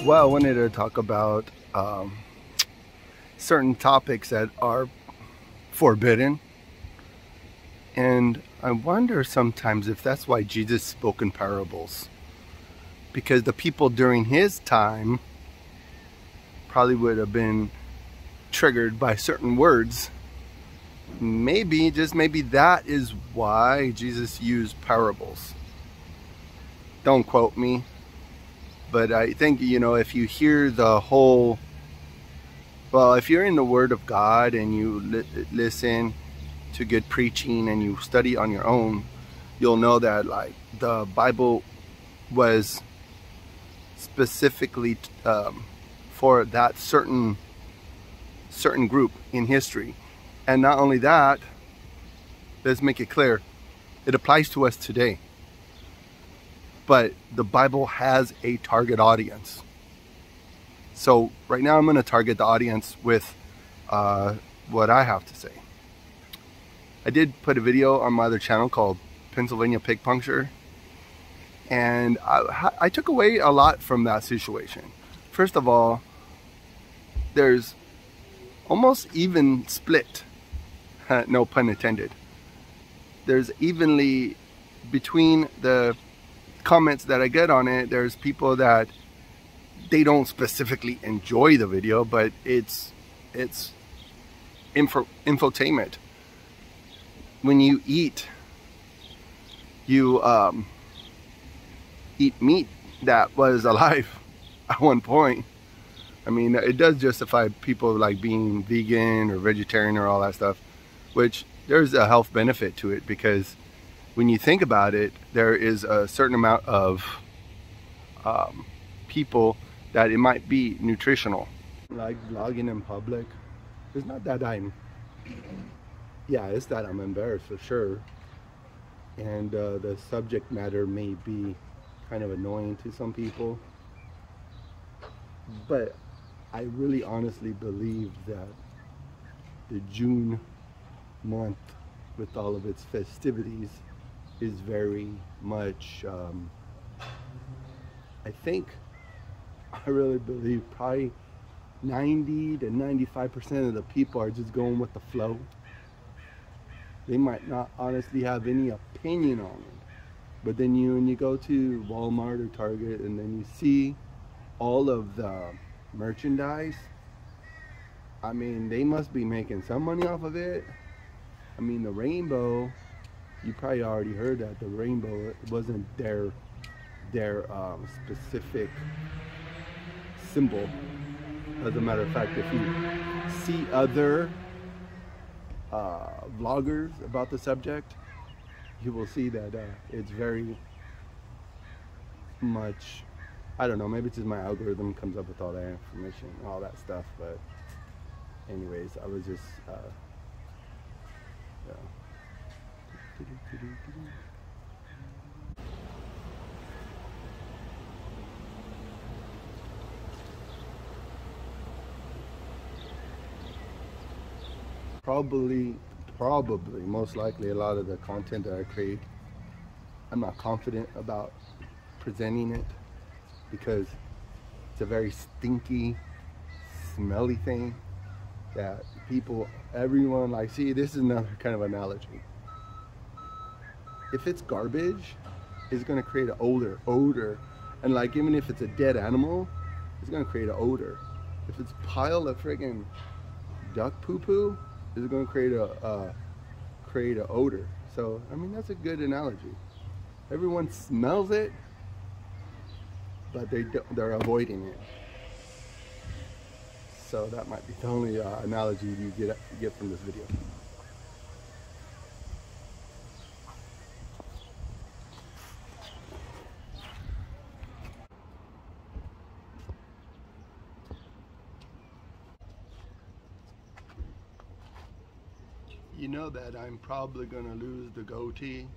Well, I wanted to talk about certain topics that are forbidden. And I wonder sometimes if that's why Jesus spoke in parables. Because the people during his time probably would have been triggered by certain words. Maybe, just maybe, that is why Jesus used parables. Don't quote me. But I think, if you hear the whole, well, if you're in the Word of God and you listen to good preaching and you study on your own, you'll know that like the Bible was specifically for that certain group in history. And not only that, let's make it clear, it applies to us today. But the Bible has a target audience. So right now I'm going to target the audience with what I have to say. I did put a video on my other channel called Pennsylvania Pig Puncture. And I took away a lot from that situation. First of all, there's almost even split, no pun intended. There's evenly between the comments that I get on it. There's people that they don't specifically enjoy the video, but it's infotainment. When you eat meat that was alive at one point. I mean, it does justify people like being vegan or vegetarian or all that stuff, which there's a health benefit to it, because when you think about it, there is a certain amount of people that it might be nutritional. Like vlogging in public, it's not that it's that I'm embarrassed for sure. And the subject matter may be kind of annoying to some people. But I really honestly believe that the June month, with all of its festivities, is very much, I really believe probably 90 to 95% of the people are just going with the flow. They might not honestly have any opinion on it. But then when you go to Walmart or Target and then you see all of the merchandise, I mean, they must be making some money off of it. I mean, the rainbow, you probably already heard that the rainbow wasn't their specific symbol. As a matter of fact, if you see other vloggers about the subject, you will see that it's very much, I don't know, maybe it's just my algorithm comes up with all that information and all that stuff. But anyways, I was just probably most likely a lot of the content that I create, I'm not confident about presenting it, because it's a very stinky, smelly thing that everyone like, see, this is another kind of analogy. If it's garbage, it's going to create an odor. And like, even if it's a dead animal, it's going to create an odor. If it's a pile of friggin' duck poo-poo, it's going to create an odor. So, I mean, that's a good analogy. Everyone smells it, but they're avoiding it. So that might be the only analogy you get from this video. You know that I'm probably gonna lose the goatee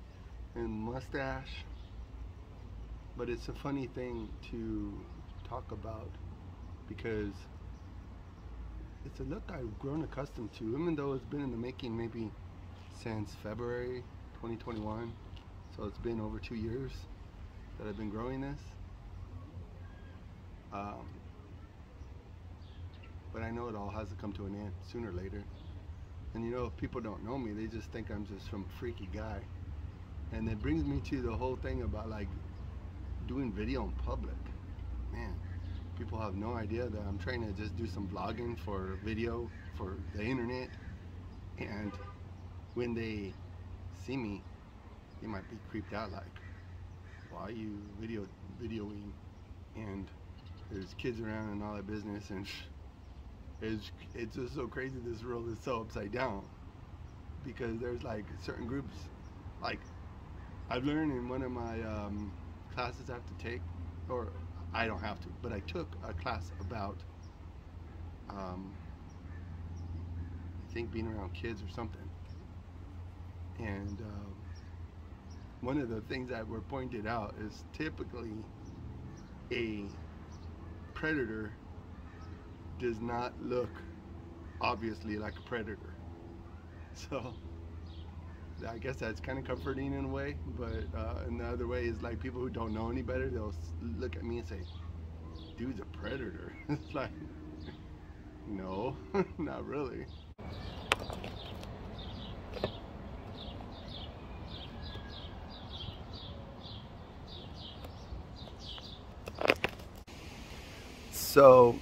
and mustache, but it's a funny thing to talk about because it's a look I've grown accustomed to, even though it's been in the making maybe since February 2021. So it's been over 2 years that I've been growing this. but I know it all has to come to an end sooner or later. And you know, if people don't know me, they just think I'm just some freaky guy. And it brings me to the whole thing about like doing video in public. Man, people have no idea that I'm trying to just do some vlogging for video for the internet. And when they see me, they might be creeped out, like, why are you videoing? And there's kids around and all that business, and it's just so crazy. This world is so upside down, because there's like certain groups, like I've learned in one of my classes I have to take, or I don't have to, but I took a class about I think being around kids or something. And one of the things that were pointed out is typically a predator does not look obviously like a predator. So I guess that's kind of comforting in a way, but another way is like people who don't know any better, they'll look at me and say, dude's a predator. It's like, no, not really. So,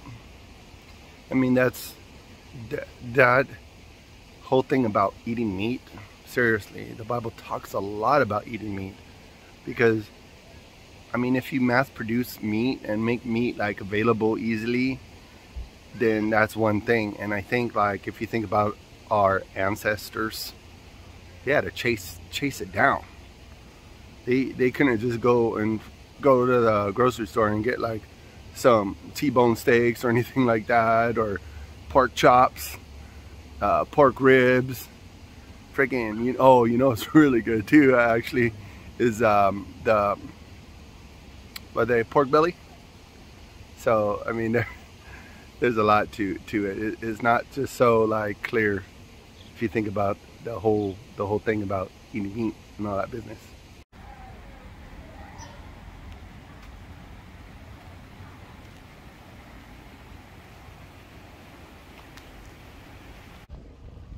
I mean, that's that whole thing about eating meat. Seriously, the Bible talks a lot about eating meat, because, I mean, if you mass produce meat and make meat like available easily, then that's one thing. And I think, like, if you think about our ancestors, they had to chase it down. They couldn't just go to the grocery store and get like some T-bone steaks or anything like that, or pork chops, pork ribs. Freaking, you know it's really good too, actually, is the pork belly. So I mean, there's a lot to it. It's not just so like clear if you think about the whole thing about eating meat and all that business.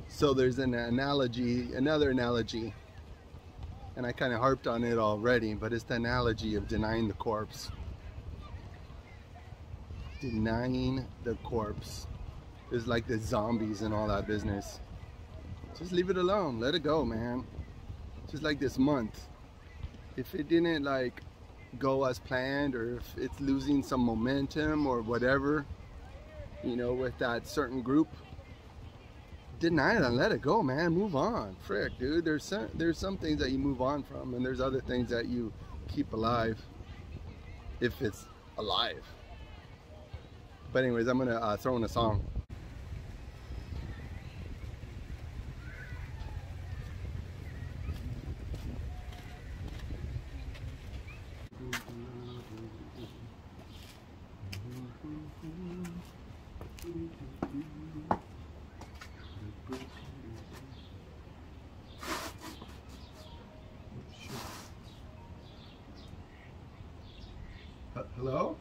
So there's another analogy, and I kind of harped on it already, but it's the analogy of denying the corpse. Denying the corpse is like the zombies and all that business. Just leave it alone, let it go, man. Just like this month, if it didn't like go as planned, or if it's losing some momentum or whatever, you know, with that certain group, deny it and let it go, man. Move on. Frick, dude. There's some things that you move on from, and there's other things that you keep alive, if it's alive. But anyways, I'm gonna throw in a song. Hello?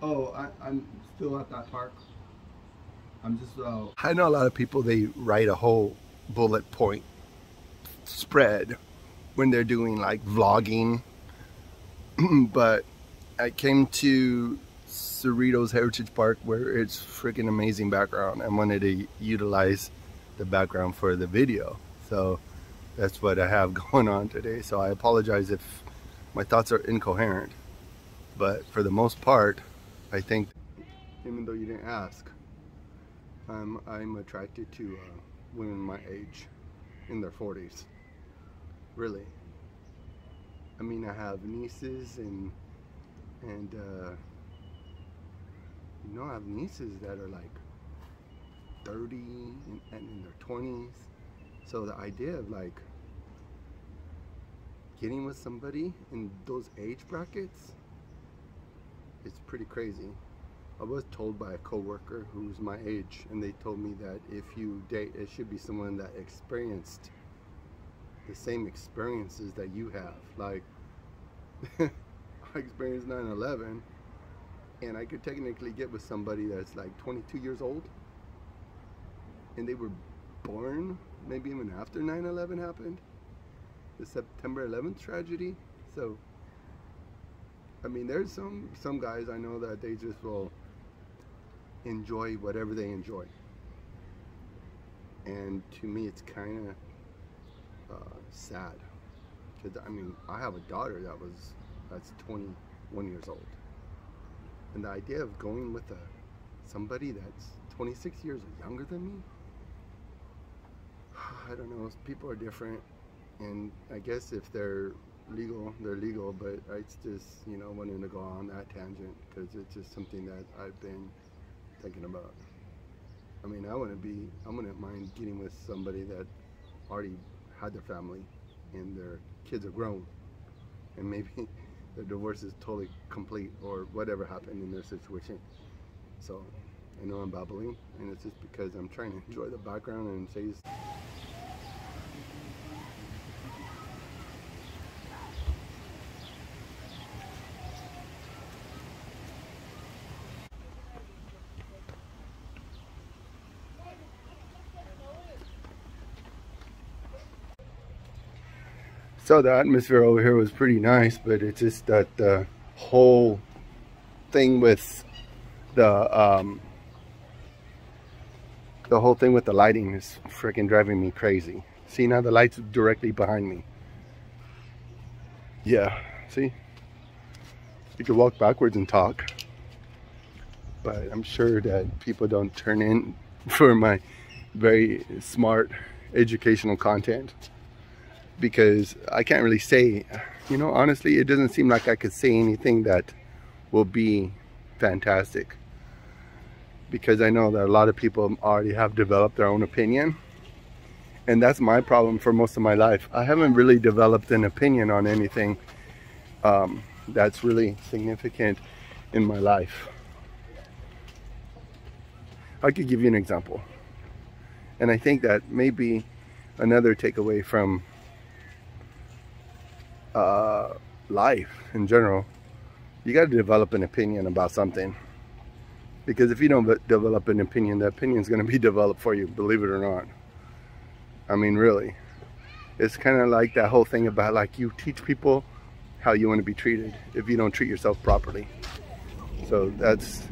Oh, I'm still at that park. I'm just, I know a lot of people, they write a whole bullet point spread when they're doing like vlogging. But I came to Cerritos Heritage Park, where it's freaking amazing background, and wanted to utilize the background for the video. So that's what I have going on today. So I apologize if my thoughts are incoherent, but for the most part, I think, even though you didn't ask, I'm attracted to women my age, in their 40s. Really. I mean, I have nieces and you know, I have nieces that are like 30 and in their 20s. So the idea of like getting with somebody in those age brackets, it's pretty crazy. I was told by a coworker who's my age, and they told me that if you date, it should be someone that experienced the same experiences that you have. Like, I experienced 9/11, And I could technically get with somebody that's like 22 years old and they were born maybe even after 9/11 happened, the September 11th tragedy. So I mean, there's some guys I know that they just will enjoy whatever they enjoy, and to me it's kind of sad, because I mean, I have a daughter that's 21 years old, and the idea of going with somebody that's 26 years younger than me, I don't know, people are different, and I guess if they're legal, they're legal, but it's just, you know, wanting to go on that tangent because it's just something that I've been thinking about. I mean, I wouldn't mind getting with somebody that already had their family and their kids are grown, and maybe the divorce is totally complete or whatever happened in their situation. So I know I'm babbling, and it's just because I'm trying to enjoy the background and say. So the atmosphere over here was pretty nice, but it's just that the whole thing with the whole thing with the lighting is freaking driving me crazy. See, now the light's directly behind me. Yeah, see? You could walk backwards and talk, but I'm sure that people don't turn in for my very smart educational content, because I can't really say, you know, honestly, it doesn't seem like I could say anything that will be fantastic, because I know that a lot of people already have developed their own opinion, and that's my problem for most of my life. I haven't really developed an opinion on anything that's really significant in my life. I could give you an example, and I think that maybe another takeaway from life in general, you got to develop an opinion about something, because if you don't develop an opinion, the opinion is going to be developed for you, believe it or not. I mean, really, it's kind of like that whole thing about, like, you teach people how you want to be treated if you don't treat yourself properly. So that's